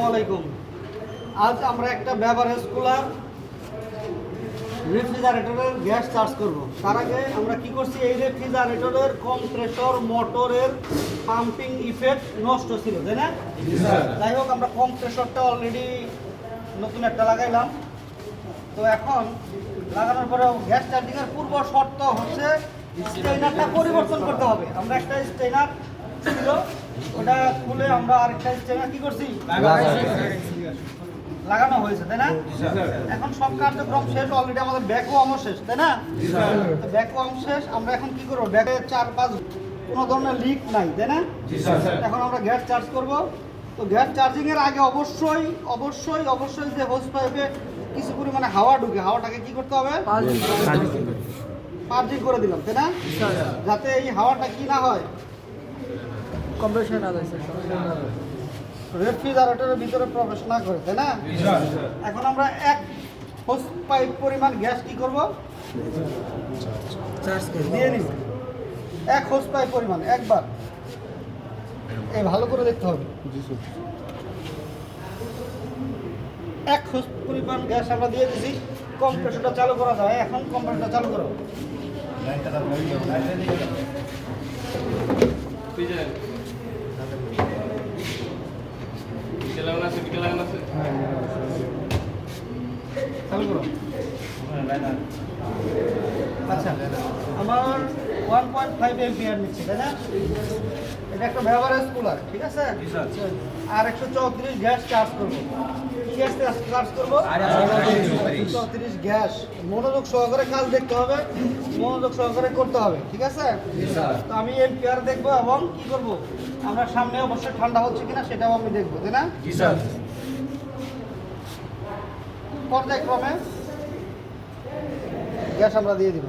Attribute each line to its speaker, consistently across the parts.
Speaker 1: আসসালামু আলাইকুম। আজ আমরা একটা বেভারেজ কুলার রেফ্রিজারেটরের গ্যাস চার্জ করব। তার আগে আমরা কি করছি, এই রেফ্রিজারেটরের কম্প্রেসর মোটরের পাম্পিং ইফেক্ট নষ্ট ছিল, তাই না? যাই হোক, আমরা কম্প্রেসরটা অলরেডি নতুন একটা লাগাইলাম। তো এখন লাগানোর পরে গ্যাস চার্জিংয়ের পূর্ব শর্ত হচ্ছে স্টেইনারটা পরিবর্তন করতে হবে। আমরা একটা স্টেইনার ছিল, ওটা খুলে আমরা আরেকটা স্টেইনার কি করছি, লাগানো হয়েছে, তাই না? এখন সব কার্যক্রম শেষ, অলরেডি আমাদের ব্যাকওয়ার্মও শেষ, তাই না? তো ব্যাকওয়ার্ম শেষ, আমরা এখন কি করবো, ব্যাকে 4-5 কোনো ধরনের লিক নাই, তাই না? এখন আমরা গ্যাস চার্জ করব। তো গ্যাস চার্জিং এর আগে অবশ্যই অবশ্যই অবশ্যই যে হোস পাইপে কিছু পরিমাণে হাওয়া ঢুকে, হাওয়াটাকে কি করতে হবে, পার্জিং করে দিলাম, তাই না? যাতে এই হাওয়াটা কি না হয়,
Speaker 2: কম্প্রেশন না হয়,
Speaker 1: রেফ্রিজারেটরের ভিতরে প্রবেশ না করে, তাই না? এখন আমরা 1 হোস পাইপ পরিমাণ গ্যাস কি করব,
Speaker 2: চার্জ করে
Speaker 1: দিয়ে নিব। 1 হোস পাইপ পরিমাণ একবার, এই ভালো করে দেখতে হবে। 1 হোস পরিমাণ গ্যাস আমরা দিয়ে দিছি। কম্প্রেসরটা চালু করা যায়, এখন কম্প্রেসরটা চালু করো। চালু করো। আচ্ছা, আমার 1.5 এম্পিয়ার নিচ্ছে, তাই না? এটা একটা বেভারেজ কুলার, ঠিক আছে? আর 134 গ্যাস চার্জ করবো। কি গ্যাস চার্জ করবো? 134 গ্যাস। মনোযোগ সহকারে কাজ দেখতে হবে, মনোযোগ সহকারে করতে হবে, ঠিক আছে? তো আমি এম্পিয়ার দেখবো এবং কি করব, আমরা সামনে অবশ্যই ঠান্ডা হচ্ছে কিনা সেটাও আমি দেখবো, তাই না? পর্যায়ক্রমে গ্যাস আমরা দিয়ে দিব।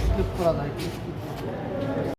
Speaker 1: স্কিপ করা যায়।